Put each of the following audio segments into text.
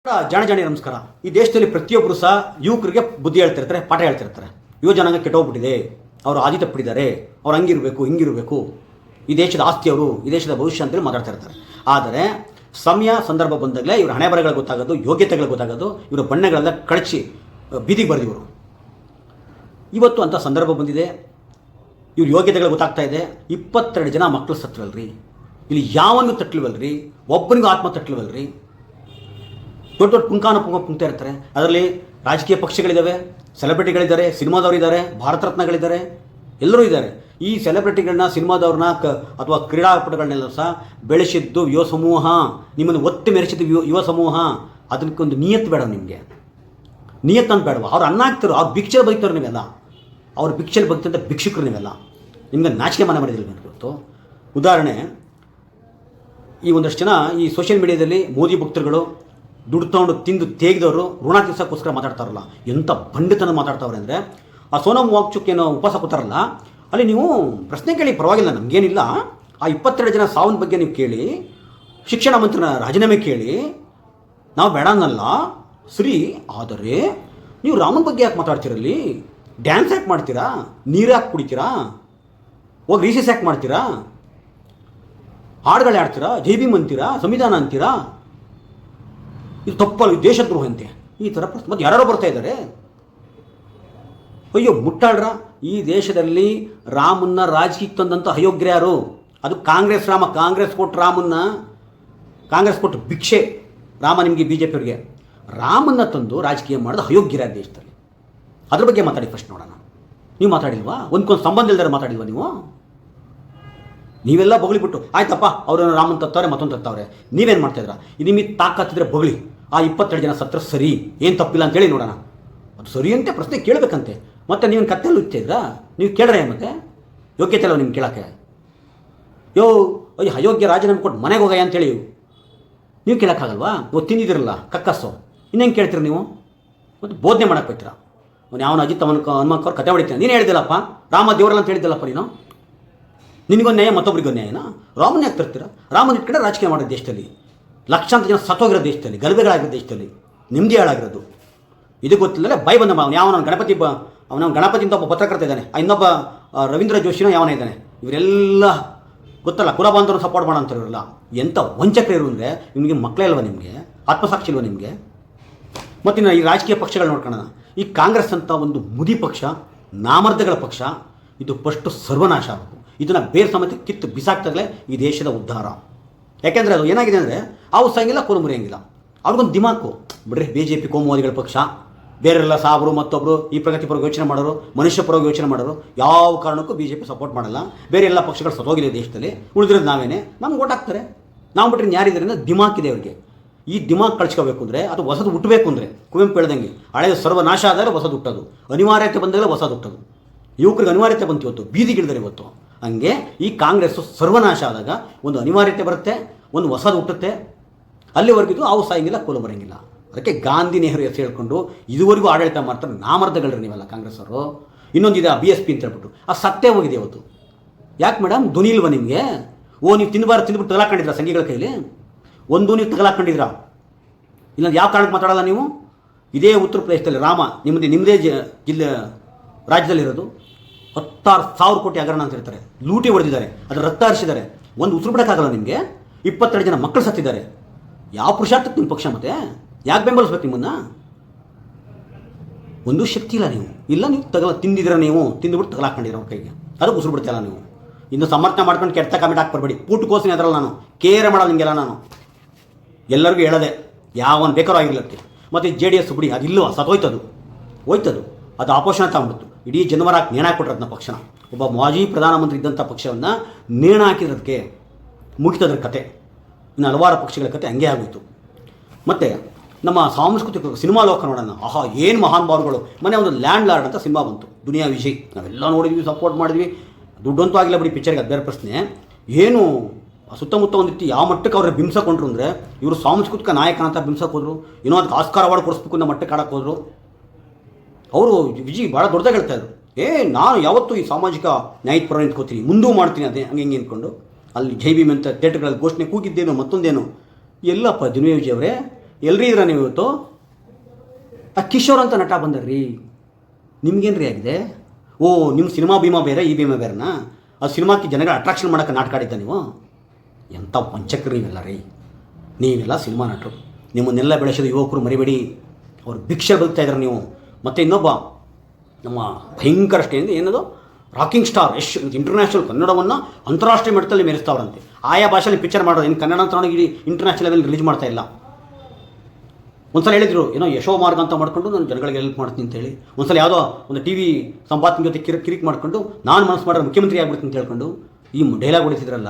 ಜಾಣಿ ನಮಸ್ಕಾರ. ಈ ದೇಶದಲ್ಲಿ ಪ್ರತಿಯೊಬ್ಬರು ಸಹ ಯುವಕರಿಗೆ ಬುದ್ಧಿ ಹೇಳ್ತಿರ್ತಾರೆ, ಪಾಠ ಹೇಳ್ತಿರ್ತಾರೆ. ಯುವ ಜನಾಂಗ ಕೆಟ್ಟೋಗ್ಬಿಟ್ಟಿದೆ, ಅವರು ಆದಿ ತಪ್ಪಿದ್ದಾರೆ, ಅವ್ರು ಹಂಗಿರಬೇಕು ಹಿಂಗಿರಬೇಕು, ಈ ದೇಶದ ಆಸ್ತಿಯವರು, ಈ ದೇಶದ ಭವಿಷ್ಯ ಅಂತೇಳಿ ಮಾತಾಡ್ತಾ ಇರ್ತಾರೆ. ಆದರೆ ಸಮಯ ಸಂದರ್ಭ ಬಂದಾಗಲೇ ಇವ್ರ ಹಣೆ ಬರಗಳು ಗೊತ್ತಾಗೋದು, ಯೋಗ್ಯತೆಗಳು ಗೊತ್ತಾಗೋದು, ಇವರ ಬಣ್ಣಗಳೆಲ್ಲ ಕಳಚಿ ಬೀದಿಗೆ ಬರೆದಿವರು. ಇವತ್ತು ಅಂಥ ಸಂದರ್ಭ ಬಂದಿದೆ, ಇವ್ರ ಯೋಗ್ಯತೆಗಳು ಗೊತ್ತಾಗ್ತಾ ಇದೆ. 22 ಜನ ಮಕ್ಕಳು ಸತ್ತರಲ್ರಿ, ಇಲ್ಲಿ ಯಾವನಿಗೂ ತಟ್ಟಲಿವಲ್ರಿ, ಒಬ್ಬನಿಗೂ ಆತ್ಮ ತಟ್ಟಲಿವಲ್ರಿ. ದೊಡ್ಡ ದೊಡ್ಡ ಪುಂಕ್ತಾ ಇರ್ತಾರೆ. ಅದರಲ್ಲಿ ರಾಜಕೀಯ ಪಕ್ಷಗಳಿದ್ದಾವೆ, ಸೆಲೆಬ್ರಿಟಿಗಳಿದ್ದಾರೆ, ಸಿನಿಮಾದವರಿದ್ದಾರೆ, ಭಾರತ ರತ್ನಗಳಿದ್ದಾರೆ, ಎಲ್ಲರೂ ಇದ್ದಾರೆ. ಈ ಸೆಲೆಬ್ರಿಟಿಗಳನ್ನ, ಸಿನಿಮಾದವ್ರನ್ನ ಅಥವಾ ಕ್ರೀಡಾಪಟುಗಳನ್ನೆಲ್ಲ ಸಹ ಬೆಳೆಸಿದ್ದು ಯುವ ಸಮೂಹ, ನಿಮ್ಮನ್ನು ಒತ್ತಿ ಮೆರೆಸಿದ್ದು ಯುವ ಸಮೂಹ. ಅದಕ್ಕೊಂದು ನಿಯತ್ತು ಬೇಡ, ನಿಮಗೆ ನಿಯತ್ತು ಅಂತ ಬೇಡವಾ? ಅವ್ರು ಅನ್ನ ಹಾಕ್ತಾರೋ, ಅವ್ರು ಭಿಕ್ಷೆ ಬೈತಾರೋ ನೀವೆಲ್ಲ, ಅವ್ರ ಭಿಕ್ಷೆಲಿ ಬಗ್ತಂತ ಭಿಕ್ಷುಕರು ನೀವೆಲ್ಲ. ನಿಮ್ಗೆ ನಾಚಿಕೆ ಮನೆ ಮಾಡಿದಿಲ್ಲ ಇವತ್ತು. ಉದಾಹರಣೆ, ಈ ಒಂದಷ್ಟು ಜನ ಈ ಸೋಷಿಯಲ್ ಮೀಡಿಯಾದಲ್ಲಿ ಮೋದಿ ಭಕ್ತರುಗಳು ದುಡ್ಡು ತೊಗೊಂಡು ತಿಂದು ತೇಗಿದವರು ಋಣ ತೀರ್ಸೋಕ್ಕೋಸ್ಕರ ಮಾತಾಡ್ತಾರಲ್ಲ, ಎಂಥ ಬಂಡಿತನ ಮಾತಾಡ್ತಾವ್ರೆ ಅಂದರೆ, ಆ ಸೋನಮ್ ವಾಂಗ್ಚುಕ್ ಏನೋ ಉಪವಾಸ ಕೂತಾರಲ್ಲ, ಅಲ್ಲಿ ನೀವು ಪ್ರಶ್ನೆ ಕೇಳಿ, ಪರವಾಗಿಲ್ಲ, ನಮಗೇನಿಲ್ಲ. ಆ 22 ಜನ ಸಾವಿನ ಬಗ್ಗೆ ನೀವು ಕೇಳಿ, ಶಿಕ್ಷಣ ಮಂತ್ರಿನ ರಾಜೀನಾಮೆ ಕೇಳಿ, ನಾವು ಬೇಡ ಅನ್ನಲ್ಲ ಸರಿ. ಆದರೆ ನೀವು ರಾಮನ ಬಗ್ಗೆ ಯಾಕೆ ಮಾತಾಡ್ತೀರಲ್ಲಿ? ಡ್ಯಾನ್ಸ್ ಯಾಕೆ ಮಾಡ್ತೀರಾ? ನೀರು ಯಾಕೆ ಕುಡಿತೀರಾ? ಹೋಗಿ ರೀಸೆಸ್ ಯಾಕೆ ಮಾಡ್ತೀರಾ? ಹಾಡುಗಳು ಆಡ್ತೀರಾ? ಜೈ ಭೀಮ್ ಅಂತೀರಾ? ಸಂವಿಧಾನ ಅಂತೀರಾ? ಇದು ತಪ್ಪಲ್ಲ, ದೇಶದ್ರೋಹ ಅಂತೆ. ಈ ಥರ ಪ್ರಶ್ನೆ ಮತ್ತು ಯಾರೋ ಬರ್ತಾ ಇದ್ದಾರೆ. ಅಯ್ಯೋ ಮುಟ್ಟಾಡ್ರ, ಈ ದೇಶದಲ್ಲಿ ರಾಮನ್ನ ರಾಜಕೀಯಕ್ಕೆ ತಂದಂಥ ಅಯೋಗ್ಯ ಯಾರು? ಅದು ಕಾಂಗ್ರೆಸ್ ರಾಮ. ಕಾಂಗ್ರೆಸ್ ಕೊಟ್ಟು ರಾಮನ್ನ, ಕಾಂಗ್ರೆಸ್ ಕೊಟ್ಟು ಭಿಕ್ಷೆ ರಾಮ ನಿಮಗೆ, ಬಿ ಜೆ ಪಿಯವರಿಗೆ. ರಾಮನ್ನ ತಂದು ರಾಜಕೀಯ ಮಾಡೋದು ಅಯೋಗ್ಯರ ದೇಶದಲ್ಲಿ. ಅದ್ರ ಬಗ್ಗೆ ಮಾತಾಡಿ ಫಸ್ಟ್ ನೋಡೋಣ. ನೀವು ಮಾತಾಡಿಲ್ವಾ? ಒಂದ್ಕೊಂದು ಸಂಬಂಧ ಇಲ್ದಾರೆ ಮಾತಾಡಿಲ್ವಾ ನೀವು? ನೀವೆಲ್ಲ ಬೊಗಳಿಬಿಟ್ಟು ಆಯ್ತಪ್ಪ, ಅವ್ರನ್ನ ರಾಮನ್ ತತ್ತವ್ರೆ, ಮತ್ತೊಂದು ತತ್ತವ್ರೆ, ನೀವೇನು ಮಾಡ್ತಾಯಿದ್ರ? ಇದು ನಿಮಗೆ ತಾಕತ್ತಿದ್ರೆ ಬೊಗಳಿ. ಆ 22 ಜನ ಸತ್ರ ಸರಿ, ಏನು ತಪ್ಪಿಲ್ಲ ಅಂತೇಳಿ ನೋಡೋಣ. ಅದು ಸರಿ ಅಂತೆ ಪ್ರಶ್ನೆ ಕೇಳಬೇಕಂತೆ. ಮತ್ತು ನೀವೇನು ಕತ್ತೆಲ್ಲ ಹುಚ್ಚಿದ್ರಾ? ನೀವು ಕೇಳ್ರೆ ಮತ್ತೆ ಯೋಗ್ಯತೆ ಅಲ್ಲ ನಿಮ್ಗೆ ಕೇಳೋಕ್ಕೆ. ಅಯ್ಯೋ ಅಯೋಗ್ಯ ರಾಜೀನಾಮೆ ಕೊಟ್ಟು ಮನೆಗೆ ಹೋಗಯ್ಯ ಅಂತೇಳಿ ನೀವು ಕೇಳೋಕ್ಕಾಗಲ್ವಾ? ಇವತ್ತು ತಿಂದಿದಿರಲ್ಲ ಕಕ್ಕಸ್ಸು, ಇನ್ನೇನು ಕೇಳ್ತೀರ ನೀವು? ಮತ್ತು ಬೋಧನೆ ಮಾಡೋಕ್ಕೆ ಹೋಗ್ತೀರ. ಅವ್ನು ಯಾವನ ಅಜಿತ್ ಹನುಮಂತವ್ರು ಕತೆ ಹೊಡಿತೀರ. ನೀನು ಹೇಳಿದಿಲ್ಲಪ್ಪ, ರಾಮ ದೇವರಲ್ಲ ಅಂತ ಹೇಳಿದ್ದಲ್ಲಪ್ಪ ನೀನು. ನಿನಗೊಂದು ನ್ಯಾಯ, ಮತ್ತೊಬ್ಬರಿಗೊಂದು ನ್ಯಾಯನ? ರಾಮನ ಯಾಕೆ ತರ್ತೀರ? ರಾಮನ ಇಟ್ಕೊಂಡೆ ರಾಜಕೀಯ ಮಾಡೋ ದೇಶದಲ್ಲಿ, ಲಕ್ಷಾಂತರ ಜನ ಸತ್ತೋಗಿರೋ ದೇಶದಲ್ಲಿ, ಗಲಭೆಗಳಾಗಿರೋ ದೇಶದಲ್ಲಿ, ನಿಮ್ಮದೇ ಹಾಳಾಗಿರೋದು. ಇದು ಗೊತ್ತಿಲ್ಲದೆ ಬೈ ಬಂದ ಅವನು ಯಾವನ ಗಣಪತಿ ಅವನ ಗಣಪತಿ ಅಂತ ಒಬ್ಬ ಪತ್ರಕರ್ತ ಇದ್ದಾನೆ, ಇನ್ನೊಬ್ಬ ರವೀಂದ್ರ ಜೋಶಿನೋ ಯಾವನ ಇದ್ದಾನೆ. ಇವರೆಲ್ಲ ಗೊತ್ತಲ್ಲ, ಕುಲಬಾಂಧವರು ಸಪೋರ್ಟ್ ಮಾಡೋ ಅಂತಾರೆ ಇವರೆಲ್ಲ. ಎಂಥ ವಂಚಕರು ಅಂದರೆ, ನಿಮಗೆ ಮಕ್ಕಳೇ ಅಲ್ವ? ನಿಮಗೆ ಆತ್ಮಸಾಕ್ಷಿ ಇಲ್ವ ನಿಮಗೆ? ಮತ್ತಿನ್ನು ಈ ರಾಜಕೀಯ ಪಕ್ಷಗಳು ನೋಡ್ಕೊಳ್ಳೋಣ. ಈ ಕಾಂಗ್ರೆಸ್ ಅಂತ ಒಂದು ಮುದಿ ಪಕ್ಷ, ನಾಮರ್ದಗಳ ಪಕ್ಷ, ಇದು ಫಸ್ಟು ಸರ್ವನಾಶ ಆಗಬೇಕು. ಇದನ್ನು ಬೇರೆ ಸಮೇತ ಕಿತ್ತು ಬಿಸಾಕ್ತಾಗಲೇ ಈ ದೇಶದ ಉದ್ಧಾರ. ಯಾಕೆಂದರೆ ಅದು ಏನಾಗಿದೆ ಅಂದರೆ, ಅವು ಸಾಯಂಗಿಲ್ಲ, ಕೋಲು ಮುರಿಯಂಗಿಲ್ಲ. ಅವ್ರಿಗೊಂದು ದಿಮಾಕು ಬಿಡ್ರಿ. BJP ಕೋಮುವಾದಿಗಳ ಪಕ್ಷ, ಬೇರೆಲ್ಲ ಸಾಬ್ರು ಮತ್ತೊಬ್ಬರು ಈ ಪ್ರಗತಿ ಪರವಾಗಿ ಯೋಚನೆ ಮಾಡೋರು, ಮನುಷ್ಯ ಪರವಾಗಿ ಯೋಚನೆ ಮಾಡೋರು, ಯಾವ ಕಾರಣಕ್ಕೂ BJP ಸಪೋರ್ಟ್ ಮಾಡಲ್ಲ. ಬೇರೆ ಎಲ್ಲ ಪಕ್ಷಗಳು ಸತ್ತೋಗಿದೆ ದೇಶದಲ್ಲಿ, ಉಳಿದಿರೋದು ನಾವೇನೆ. ನಮ್ಗೆ ಓಟ್ ಹಾಕ್ತಾರೆ. ನಾವು ಬಿಟ್ಟರೆ ಯಾರಿದ್ದರಿಂದ ದಿಮಾಕಿದೆ ಅವ್ರಿಗೆ. ಈ ದಿಮಾಕ್ ಕಳ್ಸ್ಕೋಬೇಕು ಅಂದರೆ, ಅದು ಹೊಸದು ಹುಟ್ಟಬೇಕು ಅಂದರೆ, ಕುವೆಂಪು ಹೇಳ್ದಂಗೆ ಹಳೆಯ ಸರ್ವನಾಶ ಆದರೆ ಹೊಸದು ಹುಟ್ಟೋದು, ಅನಿವಾರ್ಯತೆ ಬಂದಾಗ ಹೊಸದು ಹುಟ್ಟೋದು. ಯುವಕರಿಗೆ ಅನಿವಾರ್ಯತೆ ಬಂತು, ಇವತ್ತು ಬೀದಿಗಿಳಿದರೆ ಇವತ್ತು. ಹಂಗೆ ಈ ಕಾಂಗ್ರೆಸ್ಸು ಸರ್ವನಾಶ ಆದಾಗ ಒಂದು ಅನಿವಾರ್ಯತೆ ಬರುತ್ತೆ, ಒಂದು ಹೊಸದು ಹುಟ್ಟುತ್ತೆ. ಅಲ್ಲಿವರೆಗಿದು ಅವು ಸಾಯಂಗಿಲ್ಲ, ಕೋಲು ಬರೋಂಗಿಲ್ಲ. ಅದಕ್ಕೆ ಗಾಂಧಿ ನೆಹರು ಹೆಸರು ಹೇಳ್ಕೊಂಡು ಇದುವರೆಗೂ ಆಡಳಿತ ಮಾಡ್ತಾರೆ ನಾಮರ್ದಗಳ್ರಿ ನೀವೆಲ್ಲ ಕಾಂಗ್ರೆಸ್ ಅವರು. ಇನ್ನೊಂದಿದೆ BSP ಅಂತ ಹೇಳ್ಬಿಟ್ಟು, ಆ ಸತ್ತೇ ಹೋಗಿದೆ ಇವತ್ತು. ಯಾಕೆ ಮೇಡಮ್, ಧ್ವನಿ ಇಲ್ವಾ ನಿಮಗೆ? ನೀವು ತಿಂದ್ಬಿಟ್ಟು ತಗಲಾಕೊಂಡಿದ್ರ ಸಂಘಿಗಳ ಕೈಲಿ? ಒಂದು ನೀವು ತಗಲಾಕೊಂಡಿದ್ರಾ? ಇಲ್ಲ ಯಾವ ಕಾರಣಕ್ಕೆ ಮಾತಾಡಲ್ಲ ನೀವು? ಇದೇ ಉತ್ತರ ಪ್ರದೇಶದಲ್ಲಿ ರಾಮ ನಿಮ್ಮದೇ ಜಿಲ್ಲೆ ರಾಜ್ಯದಲ್ಲಿರೋದು 16,000 ಕೋಟಿ ಹಗರಣ ಅಂತ ಹೇಳ್ತಾರೆ. ಲೂಟಿ ಹೊಡೆದಿದ್ದಾರೆ, ಅದರ ರಕ್ತ ಹರಿಸಿದ್ದಾರೆ. ಒಂದು ಉಸಿರು ಬಿಡೋಕ್ಕಾಗಲ್ಲ ನಿಮಗೆ. 22 ಜನ ಮಕ್ಕಳು ಸತ್ತಿದ್ದಾರೆ. ಯಾವ ಪುರುಷಾರ್ಥಕ್ಕೆ ನಿಮ್ಮ ಪಕ್ಷ? ಮತ್ತೆ ಯಾಕೆ ಬೆಂಬಲಿಸ್ಬೇಕು ನಿಮ್ಮನ್ನು? ಒಂದು ಶಕ್ತಿ ಇಲ್ಲ ನೀವು. ಇಲ್ಲ ನೀವು ತಿಂದಿದ್ದೀರ, ನೀವು ತಿಂದುಬಿಟ್ಟು ತಗಲಾಕೊಂಡಿರೋ ಕೈಗೆ, ಅದಕ್ಕೆ ಉಸಿರು ಬಿಡ್ತಾಯಿಲ್ಲ ನೀವು. ಇನ್ನು ಸಮರ್ಥನೆ ಮಾಡ್ಕೊಂಡು ಕೆಟ್ಟ ಕಮೆಂಟ್ ಹಾಕ್ಬರ್ಬೇಡಿ. ಪೂಟುಕೋಸಿನ ಅದರಲ್ಲ ನಾನು ಕೇರೆ ಮಾಡೋದು ನಿಮಗೆಲ್ಲ. ನಾನು ಎಲ್ಲರಿಗೂ ಹೇಳದೆ, ಯಾವನು ಬೇಕಾರೋ ಆಗಿರ್ಲಕ್ಕೆ. ಮತ್ತು JDS ಬಿಡಿ, ಅದಿಲ್ಲವ ಸತ್ತೋಯ್ತದು, ಹೋಯ್ತದು. ಅದು ಆಪೋಷಣ ತಗೊಂಡ್ಬಿಡ್ತು. ಇಡೀ ಜನವರ ಹಾಕಿ ನೇಣು ಹಾಕ್ಬಿಟ್ರೆ ಅದನ್ನ ಪಕ್ಷನ. ಒಬ್ಬ ಮಾಜಿ ಪ್ರಧಾನಮಂತ್ರಿ ಇದ್ದಂಥ ಪಕ್ಷವನ್ನು ನೇಣು ಹಾಕಿರೋದಕ್ಕೆ ಮುಗಿತದ್ರ ಕತೆ. ಇನ್ನು ಹಲವಾರು ಪಕ್ಷಗಳ ಕತೆ ಹಂಗೆ ಆಗೋಯ್ತು. ಮತ್ತು ನಮ್ಮ ಸಾಂಸ್ಕೃತಿಕ ಸಿನಿಮಾ ಲೋಕ ನೋಡೋಣ. ಆಹಾ, ಏನು ಮಹಾನ್ ಭಾವಗಳು. ಮೊನ್ನೆ ಒಂದು ಲ್ಯಾಂಡ್ ಲಾರ್ಡ್ ಅಂತ ಸಿನಿಮಾ ಬಂತು, ದುನಿಯಾ ವಿಜಯ್. ನಾವೆಲ್ಲ ನೋಡಿದ್ವಿ, ಸಪೋರ್ಟ್ ಮಾಡಿದ್ವಿ. ದುಡ್ಡಂತೂ ಆಗಿಲ್ಲ ಬಿಡಿ ಪಿಕ್ಚರ್ಗೆ, ಅದು ಬೇರೆ ಪ್ರಶ್ನೆ. ಏನು ಸುತ್ತಮುತ್ತ ಒಂದಿತ್ತು ಯಾವ ಮಟ್ಟಕ್ಕೆ ಅವ್ರಿಗೆ ಬಿಂಬಿಸಕೊಂಡ್ರು ಅಂದರೆ, ಇವರು ಸಾಂಸ್ಕೃತಿಕ ನಾಯಕನ ಅಂತ ಬಿಂಬಿಸಕ್ಕೆ ಹೋದ್ರು. ಏನೋ ಅದಕ್ಕೆ ಆಸ್ಕಾರ ಅವಾರ್ಡ್ ಕೊಡಿಸ್ಬೇಕು ಅನ್ನೋ ಮಟ್ಟಕ್ಕೆ ಆಡಕ್ಕೆ ಹೋದರು. ಅವರು ವಿಜಯ್ ಭಾಳ ದೊಡ್ಡದಾಗಿ ಹೇಳ್ತಾಯಿದ್ರು, ನಾನು ಯಾವತ್ತೂ ಈ ಸಾಮಾಜಿಕ ನ್ಯಾಯದ ಪರ ನಿಂತ್ಕೋತೀನಿ, ಮುಂದೂ ಮಾಡ್ತೀನಿ, ಅದೇ ಹಂಗೆ ಹಿಂಗೆ ಅಂದ್ಕೊಂಡು ಅಲ್ಲಿ ಜೈ ಭೀಮ್ ಅಂತ ಥಿಯೇಟರ್ಗಳಲ್ಲಿ ಘೋಷಣೆ ಕೂಗಿದ್ದೇನೋ ಮತ್ತೊಂದೇನೋ. ಎಲ್ಲಪ್ಪ ದುನಿಯಾ ವಿಜಯ್ ಅವರೇ, ಎಲ್ರಿ ಇದ್ರ ನೀವು ಇವತ್ತು? ಆ ಕಿಶೋರ್ ಅಂತ ನಟ ಬಂದರ್ರಿ, ನಿಮ್ಗೇನು ರೀ ಆಗಿದೆ? ಓ, ನಿಮ್ಮ ಸಿನಿಮಾ ಭೀಮಾ ಬೇರೆ, ಈ ಭೀಮಾ ಬೇರೆನಾ? ಆ ಸಿನಿಮಾಕ್ಕೆ ಜನಗಳ ಅಟ್ರಾಕ್ಷನ್ ಮಾಡೋಕ್ಕೆ ನಾಟಕ ಆಡಿದ್ದ ನೀವು? ಎಂಥ ವಂಚಕರು ನೀವೆಲ್ಲ ರೀ, ನೀವೆಲ್ಲ ಸಿನಿಮಾ ನಟರು. ನಿಮ್ಮನ್ನೆಲ್ಲ ಬೆಳೆಸೋದು ಯುವಕರು ಮರಿಬೇಡಿ, ಅವ್ರು ಭಿಕ್ಷೆ ಬದುಕ್ತಾ ಇದ್ದಾರೆ ನೀವು. ಮತ್ತು ಇನ್ನೊಬ್ಬ ನಮ್ಮ ಭಯಂಕರ ಸ್ಟೇಜ್ ಏನದು ರಾಕಿಂಗ್ ಸ್ಟಾರ್ ಯಶ್ ಇಂಟರ್ನ್ಯಾಷನಲ್ ಕನ್ನಡವನ್ನು ಅಂತಾರಾಷ್ಟ್ರೀಯ ಮಟ್ಟದಲ್ಲಿ ಮೆರೆಸ್ತಾವ್ರಂತೆ. ಆಯಾ ಭಾಷೆಯಲ್ಲಿ ಪಿಕ್ಚರ್ ಮಾಡೋದು, ಇನ್ನು ಕನ್ನಡ ಅಂತ ಇಡೀ ಇಂಟರ್ನ್ಯಾಷನಲ್ ಲೆವೆಲ್ ರಿಲೀಸ್ ಮಾಡ್ತಾ ಇಲ್ಲ. ಒಂದ್ಸಲ ಹೇಳಿದ್ರು ಏನೋ ಯಶೋ ಮಾರ್ಗ ಅಂತ ಮಾಡ್ಕೊಂಡು ನಾನು ಜನಗಳಿಗೆ ಹೆಲ್ಪ್ ಮಾಡ್ತೀನಿ ಅಂತೇಳಿ. ಒಂದ್ಸಲ ಯಾವುದೋ ಒಂದು ಟಿ ವಿ ಸಂಪಾದನೆ ಜೊತೆ ಕಿರಿಕ್ ಮಾಡ್ಕೊಂಡು ನಾನು ಮನಸ್ಸು ಮಾಡಿದ್ರೆ ಮುಖ್ಯಮಂತ್ರಿ ಆಗ್ಬಿಡ್ತೀನಿ ಅಂತ ಹೇಳ್ಕೊಂಡು ಈ ಡೈಲಾಗ್ ಹೊಡಿತಿದ್ರಲ್ಲ,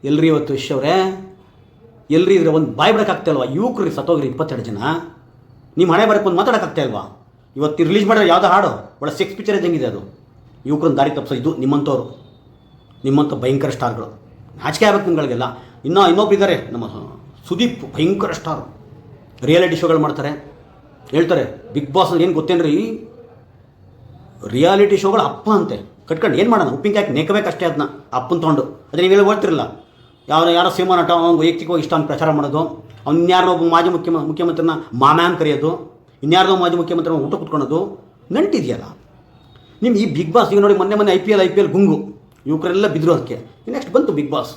ಎಲ್ರಿ ಇವತ್ತು ಯಶ್ ಅವರೇ, ಎಲ್ರಿ ಇದ್ರೆ ಒಂದು ಬಾಯ್ ಬಿಡೋಕ್ಕಾಗ್ತಾ ಇಲ್ವಾ? ಯುವಕರಿಗೆ ಸತ್ತೋಗ್ರಿ 22 ಜನ, ನಿಮ್ಮ ಹಣೆ ಬರೋಕ್ಕೆ ಒಂದು ಮಾತಾಡೋಕ್ಕಾಗ್ತಾ ಇಲ್ವಾ? ಇವತ್ತು ರಿಲೀಸ್ ಮಾಡಿದ್ರೆ ಯಾವುದೋ ಹಾಡು ಒಳ್ಳೆ ಸೆಕ್ಸ್ ಪಿಕ್ಚರ್ ಇದ್ದಂಗಿದೆ ಅದು. ಯುವಕರನ್ನ ದಾರಿ ತಪ್ಪಿಸೋ ಇದು ನಿಮ್ಮಂಥವ್ರು, ನಿಮ್ಮಂಥ ಭಯಂಕರ ಸ್ಟಾರ್ಗಳು. ನಾಚಿಕೆ ಆಗ್ಬೇಕು ನಿಮ್ಗಳಿಗೆಲ್ಲ. ಇನ್ನೊಬ್ರು ಇದ್ದಾರೆ ನಮ್ಮ ಸುದೀಪ್, ಭಯಂಕರ ಸ್ಟಾರ್, ರಿಯಾಲಿಟಿ ಶೋಗಳು ಮಾಡ್ತಾರೆ, ಹೇಳ್ತಾರೆ ಬಿಗ್ ಬಾಸ್ ಏನು ಗೊತ್ತೇನ್ರಿ, ರಿಯಾಲಿಟಿ ಶೋಗಳು ಅಪ್ಪ ಅಂತೆ ಕಟ್ಕೊಂಡು ಏನು ಮಾಡೋಣ, ಉಪ್ಪಿನಕಾಯಿ ನೆಕ್ಕಬೇಕಷ್ಟೇ ಅದನ್ನ ಅಪ್ಪನ ತೊಗೊಂಡು. ಅದೇ ನೀವೆಲ್ಲ ಓದ್ತಿರಲ್ಲ, ಯಾರೋ ಸಿನಿಮಾ ನಟ ಅವ್ನು ವೈಯಕ್ತಿಕವಾಗಿ ಇಷ್ಟ ಅಂತ ಪ್ರಚಾರ ಮಾಡೋದು, ಅವ್ನು ಇನ್ಯಾರನ್ನೋ ಒಬ್ಬ ಮಾಜಿ ಮುಖ್ಯಮಂತ್ರಿನ ಮಾಮ್ಯಾನ್ ಕರೆಯೋದು, ಇನ್ಯಾರದೋ ಮಾಜಿ ಮುಖ್ಯಮಂತ್ರಿನ ಊಟ ಕುತ್ಕೊಳೋದು ನಂಟಿದೆಯಲ್ಲ ನಿಮ್ಮ ಈ ಬಿಗ್ ಬಾಸ್. ಈಗ ನೋಡಿ ಮೊನ್ನೆ ಐ ಪಿ ಎಲ್ ಗುಂಗು ಯುವಕರೆಲ್ಲ ಬಿದ್ದರು ಅದಕ್ಕೆ. ನೆಕ್ಸ್ಟ್ ಬಂತು ಬಿಗ್ ಬಾಸ್.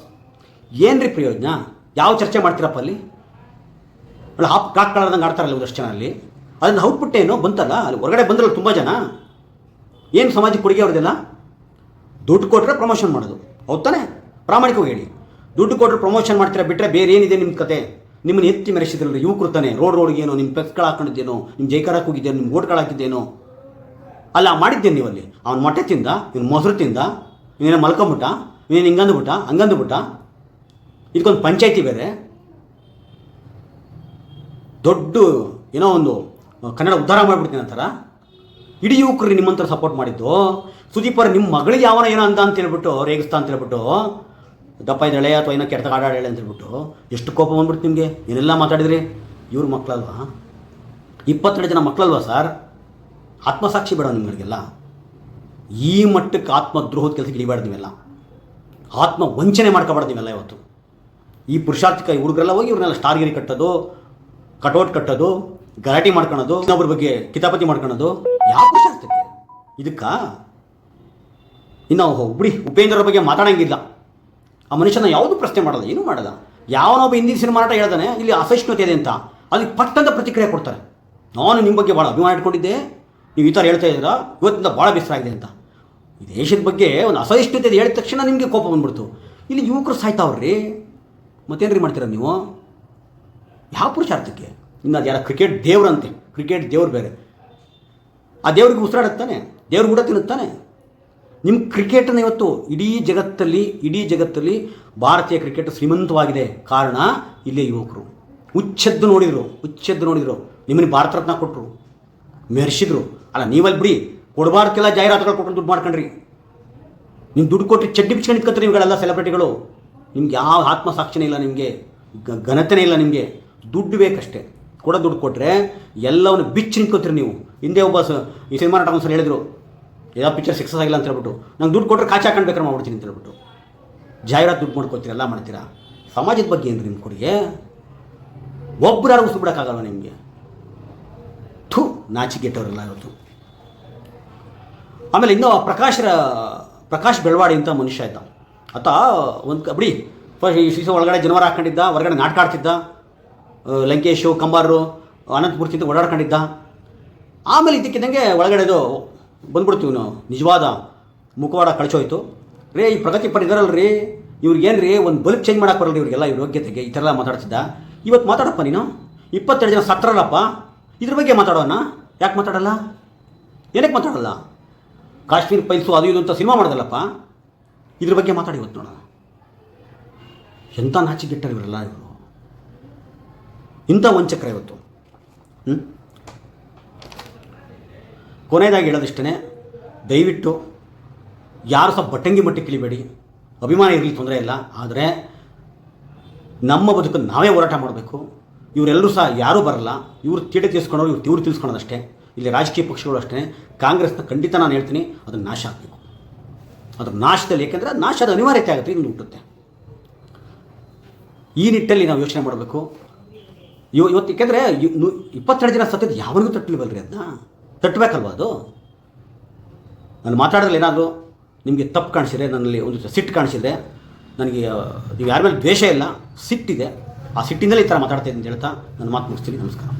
ಏನು ರೀ ಪ್ರಯೋಜನ? ಯಾವ ಚರ್ಚೆ ಮಾಡ್ತೀರಪ್ಪ ಅಲ್ಲಿ? ಒಳ್ಳೆ ಕಾಕ್ ಕಳದಂಗೆ ಆಡ್ತಾರಲ್ಲ ಒಂದಷ್ಟು ಜನ ಅಲ್ಲಿ. ಅದನ್ನು ಔಟ್ಪುಟ್ ಏನು ಬಂತಲ್ಲ, ಅಲ್ಲಿ ಹೊರಗಡೆ ಬಂದ್ರಲ್ಲ ತುಂಬ ಜನ. ಏನು ಸಮಾಜಕ್ಕೆ ಕೊಡುಗೆ ಅವ್ರದ್ದೆಲ್ಲ? ದುಡ್ಡು ಕೊಟ್ಟರೆ ಪ್ರಮೋಷನ್ ಮಾಡೋದು, ಹೌದು ತಾನೆ? ಪ್ರಾಮಾಣಿಕವಾಗಿ ಹೇಳಿ, ದುಡ್ಡು ಕೊಟ್ಟರೆ ಪ್ರಮೋಷನ್ ಮಾಡ್ತೀರಾ ಬಿಟ್ಟರೆ ಬೇರೆ ಏನಿದೆ ನಿಮ್ಮ ಕತೆ? ನಿಮ್ಮನ್ನು ಎತ್ತಿ ಮೆರೆಸಿದ್ರಲ್ಲ ಯುವಕರು ತಾನೆ, ರೋಡ್ಗೇನೋ ನಿಮ್ಮ ಫ್ಲೆಕ್ಸ್ಗಳು ಹಾಕೊಂಡಿದ್ದೇನೋ, ನಿಮ್ಮ ಜೈಕಾರಕ್ಕೆ ಹೋಗಿದ್ದೇನೋ, ನಿಮ್ಮ ಓಟ್ಗಳು ಹಾಕಿದ್ದೇನೋ, ಅಲ್ಲ ಮಾಡಿದ್ದೇನೆ ನೀವು ಅಲ್ಲಿ. ಅವ್ನು ಮೊಟ್ಟೆ ತಿಂದ, ಇವ್ನು ಮೊಸರು ತಿಂದ, ಇವನೇನೋ ಮಲ್ಕೊಂಬಿಟ್ಟ, ಇವನೇನು ಹಂಗಂದುಬಿಟ್ಟ. ಇದಕ್ಕೊಂದು ಪಂಚಾಯಿತಿ ಬೇರೆ, ದೊಡ್ಡ ಏನೋ ಒಂದು ಕನ್ನಡ ಉದ್ಧಾರ ಮಾಡಿಬಿಡ್ತೀನಿ ಅಂತಾರ. ಇಡೀ ಯುವಕರು ನಿಮ್ಮಂತರ ಸಪೋರ್ಟ್ ಮಾಡಿದ್ದು. ಸುದೀಪ್ ಅವ್ರು ನಿಮ್ಮ ಮಗಳಿಗೆ ಯಾವನ ಏನೋ ಅಂದ ಅಂತ ಹೇಳ್ಬಿಟ್ಟು ರೇಗಿಸ್ತಾ ಅಂತ ಹೇಳ್ಬಿಟ್ಟು, ದಪ್ಪ ಇದ್ದಾಳೆ ಅಥವಾ ಏನೋ ಕೆಟ್ಟ ಆಡಾಳೆ ಅಂತ ಹೇಳ್ಬಿಟ್ಟು ಎಷ್ಟು ಕೋಪ ಬಂದ್ಬಿಡ್ತು ನಿಮಗೆ. ಏನೆಲ್ಲ ಮಾತಾಡಿದ್ರಿ? ಇವ್ರ ಮಕ್ಕಳಲ್ವಾ? 22 ಜನ ಮಕ್ಕಳಲ್ವಾ ಸರ್? ಆತ್ಮಸಾಕ್ಷಿ ಬೇಡ ನಿಮಗೆಲ್ಲ? ಈ ಮಟ್ಟಕ್ಕೆ ಆತ್ಮದ್ರೋಹದ ಕೆಲಸಕ್ಕೆ ಹಿಡಿಬಾರ್ದು ನೀವೆಲ್ಲ, ಆತ್ಮ ವಂಚನೆ ಮಾಡ್ಕೊಬಾರ್ದು ನೀವೆಲ್ಲ. ಇವತ್ತು ಈ ಪುರುಷಾರ್ಥಿಕ ಹುಡುಗರೆಲ್ಲ ಹೋಗಿ ಇವ್ರನ್ನೆಲ್ಲ ಸ್ಟಾರ್ಗಿರಿ ಕಟ್ಟೋದು, ಕಟೌಟ್ ಕಟ್ಟೋದು, ಗಲಾಟೆ ಮಾಡ್ಕೊಳೋದು, ಇನ್ನೊಬ್ಬರ ಬಗ್ಗೆ ಕಿತಾಪತಿ ಮಾಡ್ಕೊಳೋದು, ಯಾವ ಪುರುಷಾರ್ಥಕ್ಕೆ ಇದಕ್ಕೆ? ಇನ್ನು ಬಿಡಿ, ಉಪೇಂದ್ರರ ಬಗ್ಗೆ ಮಾತಾಡೋಂಗಿಲ್ಲ. ಆ ಮನುಷ್ಯನ ಯಾವುದು ಪ್ರಶ್ನೆ ಮಾಡೋದು, ಏನೂ ಮಾಡೋದ. ಯಾವನೊಬ್ಬ ಹಿಂದಿನ ಸಿನಿಮಾ ನಟ ಹೇಳ್ದಾನೆ ಇಲ್ಲಿ ಅಸಹಿಷ್ಣುತೆ ಇದೆ ಅಂತ, ಅಲ್ಲಿ ಪಟ್ಟಂತ ಪ್ರತಿಕ್ರಿಯೆ ಕೊಡ್ತಾರೆ. ನಾನು ನಿಮ್ಮ ಬಗ್ಗೆ ಭಾಳ ಅಭಿಮಾನ ಇಟ್ಕೊಂಡಿದ್ದೆ, ನೀವು ಈ ಥರ ಹೇಳ್ತಾ ಇದ್ದೀರಾ, ಇವತ್ತಿಂದ ಭಾಳ ಬೇಸರ ಆಗಿದೆ ಅಂತ. ಈ ದೇಶದ ಬಗ್ಗೆ ಒಂದು ಅಸಹಿಷ್ಣುತೆ ಹೇಳಿದ ತಕ್ಷಣ ನಿಮಗೆ ಕೋಪ ಬಂದ್ಬಿಡ್ತು. ಇಲ್ಲಿ ಯುವಕರು ಸಾಯ್ತಾವ್ರಿ, ಮತ್ತೇನು ರೀ ಮಾಡ್ತೀರ ನೀವು? ಯಾವ ಪುರುಷಾರ್ಥಕ್ಕೆ? ಇನ್ನು ಅದು ಯಾರ ಕ್ರಿಕೆಟ್ ದೇವ್ರಂತೆ, ಕ್ರಿಕೆಟ್ ದೇವ್ರು ಬೇರೆ. ಆ ದೇವ್ರಿಗೆ ಉಸಿರಾಡುತ್ತಾನೆ, ದೇವ್ರು ಕೂಡ ತಿನ್ನುತ್ತಾನೆ. ನಿಮ್ಮ ಕ್ರಿಕೆಟನ್ನು ಇವತ್ತು ಇಡೀ ಜಗತ್ತಲ್ಲಿ ಭಾರತೀಯ ಕ್ರಿಕೆಟ್ ಶ್ರೀಮಂತವಾಗಿದೆ. ಕಾರಣ ಇಲ್ಲೇ ಯುವಕರು ಹುಚ್ಚೆದ್ದು ನೋಡಿದರು. ನಿಮ್ಮನ್ನು ಭಾರತ ರತ್ನ ಕೊಟ್ಟರು, ಮೆರೆಸಿದ್ರು. ಅಲ್ಲ, ನೀವಲ್ಲಿ ಬಿಡಿ, ಕೊಡಬಾರ್ದಕ್ಕೆಲ್ಲ ಜಾಹೀರಾತುಗಳು ಕೊಟ್ಟು ದುಡ್ಡು ಮಾಡ್ಕೊಂಡ್ರಿ. ನೀವು ದುಡ್ಡು ಕೊಟ್ಟು ಚಡ್ಡಿ ಬಿಚ್ಕೊಂಡು ನಿಂತ್ಕೊತೀರಿ ಇವುಗಳೆಲ್ಲ ಸೆಲೆಬ್ರಿಟಿಗಳು. ನಿಮ್ಗೆ ಯಾವ ಆತ್ಮಸಾಕ್ಷಿನೇ ಇಲ್ಲ, ನಿಮಗೆ ಘನತೆನೇ ಇಲ್ಲ. ನಿಮಗೆ ದುಡ್ಡು ಬೇಕಷ್ಟೇ. ದುಡ್ಡು ಕೊಟ್ಟರೆ ಎಲ್ಲವನ್ನು ಬಿಚ್ಚಿ ನಿಂತ್ಕೋತೀರಿ ನೀವು. ಹಿಂದೆ ಒಬ್ಬ ಈ ಸಿನಿಮಾ ನಟ ಒಂದ್ಸಲ ಹೇಳಿದ್ರು, ಯಾವ ಪಿಕ್ಚರ್ ಸಕ್ಸಸ್ ಆಗಿಲ್ಲ ಅಂತ ಹೇಳ್ಬಿಟ್ಟು, ನಂಗೆ ದುಡ್ಡು ಕೊಟ್ಟರೆ ಕಾಚಿ ಹಾಕೊಂಡು ಮಾಡ್ಬಿಡ್ತೀನಿ ಅಂತ ಹೇಳ್ಬಿಟ್ಟು ಜಾಹೀರಾತು ದುಡ್ಡು ಮಾಡ್ಕೊತೀರಿ, ಎಲ್ಲ ಮಾಡ್ತೀರಾ. ಸಮಾಜದ ಬಗ್ಗೆ ಏನು ರೀ ನಿಮ್ಮ ಕೊಡುಗೆ? ಒಬ್ಬರು ಯಾರು ಉಸಿಬಿಡೋಕ್ಕಾಗಲ್ವ ನಿಮಗೆ? ನಾಚಿಗೆಟ್ಟವರೆಲ್ಲ ಇವತ್ತು. ಆಮೇಲೆ ಇನ್ನೂ ಪ್ರಕಾಶ್ ಬೆಳವಾಡಿ ಅಂತ ಮನುಷ್ಯ ಇದ್ದ. ಆತ ಒಂದು ಬಿಡಿ, ಫಸ್ಟ್ ಈ ಸೀಸೋ ಒಳಗಡೆ ಜನವರ ಹಾಕೊಂಡಿದ್ದ, ಹೊರಗಡೆ ನಾಟಕ ಆಡ್ತಿದ್ದ, ಲಂಕೇಶು ಕಂಬಾರರು ಅನಂತಪುರದಿಂದ ಓಡಾಡ್ಕೊಂಡಿದ್ದ. ಆಮೇಲೆ ಇದ್ದಕ್ಕಿದ್ದಂಗೆ ಒಳಗಡೆದು ಬಂದ್ಬಿಡ್ತೀವಿ ನಾವು, ನಿಜವಾದ ಮುಖವಾಡ ಕಳಿಸೋಯ್ತು. ರೇ, ಈ ಪ್ರಗತಿಪರ ಇದಾರಲ್ರಿ, ಇವ್ರಿಗೇನು ರೀ ಒಂದು ಬಲ್ಬ್ ಚೇಂಜ್ ಮಾಡೋಕೆ ಬರಲ್ಲ ಇವ್ರಿಗೆಲ್ಲ, ಇವ್ರ ಯೋಗ್ಯತೆಗೆ ಈ ಥರ ಎಲ್ಲ ಮಾತಾಡ್ತಿದ್ದ. ಇವತ್ತು ಮಾತಾಡಪ್ಪ ನೀನು, 22 ಜನ ಸತ್ರಲ್ಲಪ್ಪ, ಇದ್ರ ಬಗ್ಗೆ ಮಾತಾಡೋಣ. ಯಾಕೆ ಮಾತಾಡಲ್ಲ? ಏನಕ್ಕೆ ಮಾತಾಡಲ್ಲ? ಕಾಶ್ಮೀರ್ ಫೈಲ್ಸು ಅದು ಇದು ಅಂತ ಸಿನಿಮಾ ಮಾಡೋದಲ್ಲಪ್ಪ, ಇದ್ರ ಬಗ್ಗೆ ಮಾತಾಡಿ ಇವತ್ತು ನೋಡೋಣ. ಎಂಥ ನಾಚಿಗೆಟ್ಟರು ಇವರೆಲ್ಲ, ಇವರು ಇಂಥ ವಂಚಕರ ಇವತ್ತು. ಕೊನೆಯದಾಗಿ ಹೇಳೋದಿಷ್ಟೇ, ದಯವಿಟ್ಟು ಯಾರು ಸಹ ಬಟ್ಟಂಗಿ ಮಟ್ಟಿಗೆ ಇಳಿಬೇಡಿ. ಅಭಿಮಾನ ಇರಲಿ, ತೊಂದರೆ ಇಲ್ಲ. ಆದರೆ ನಮ್ಮ ಬದುಕನ್ನು ನಾವೇ ಹೋರಾಟ ಮಾಡಬೇಕು. ಇವರೆಲ್ಲರೂ ಸಹ ಯಾರೂ ಬರಲ್ಲ. ಇವರು ತೀಟೆ ತೀರಿಸ್ಕೊಂಡವ್ರು ಇವ್ರು ತಿಳಿಸ್ಕೊಳ್ಳೋದಷ್ಟೇ. ಇಲ್ಲಿ ರಾಜಕೀಯ ಪಕ್ಷಗಳು ಅಷ್ಟೇ. ಕಾಂಗ್ರೆಸ್ನ ಖಂಡಿತ ನಾನು ಹೇಳ್ತೀನಿ, ಅದನ್ನು ನಾಶ ಆಗಬೇಕು. ಅದ್ರ ನಾಶದಲ್ಲಿ, ಏಕೆಂದರೆ ನಾಶದ ಅನಿವಾರ್ಯತೆ ಆಗುತ್ತೆ, ಇನ್ನು ಹುಟ್ಟುತ್ತೆ. ಈ ನಿಟ್ಟಲ್ಲಿ ನಾವು ಯೋಚನೆ ಮಾಡಬೇಕು. ಇವತ್ತು ಏಕೆಂದರೆ 22 ಜನ ಸತ್ತಿದ್ದು ಯಾವನಿಗೂ ತಟ್ಟಲಿವಲ್ರಿ, ಅದನ್ನ ತಟ್ಟಬೇಕಲ್ವ ಅದು. ನಾನು ಮಾತಾಡೋದ್ರಲ್ಲಿ ಏನಾದರೂ ನಿಮಗೆ ತಪ್ಪು ಕಾಣಿಸಿದ್ರೆ, ನನ್ನಲ್ಲಿ ಒಂದು ಸಿಟ್ಟು ಕಾಣಿಸಿದ್ರೆ, ನನಗೆ ನೀವು ಯಾರ ಮೇಲೆ ದ್ವೇಷ ಇಲ್ಲ, ಸಿಟ್ಟಿದೆ, ಆ ಸಿಟ್ಟಿಂದಲೇ ಈ ಥರ ಮಾತಾಡ್ತಾ ಇದ್ದೀನಿ ಅಂತ ಹೇಳ್ತಾ ನನ್ನ ಮಾತು ಮುಗಿಸ್ತೀನಿ. ನಮಸ್ಕಾರ.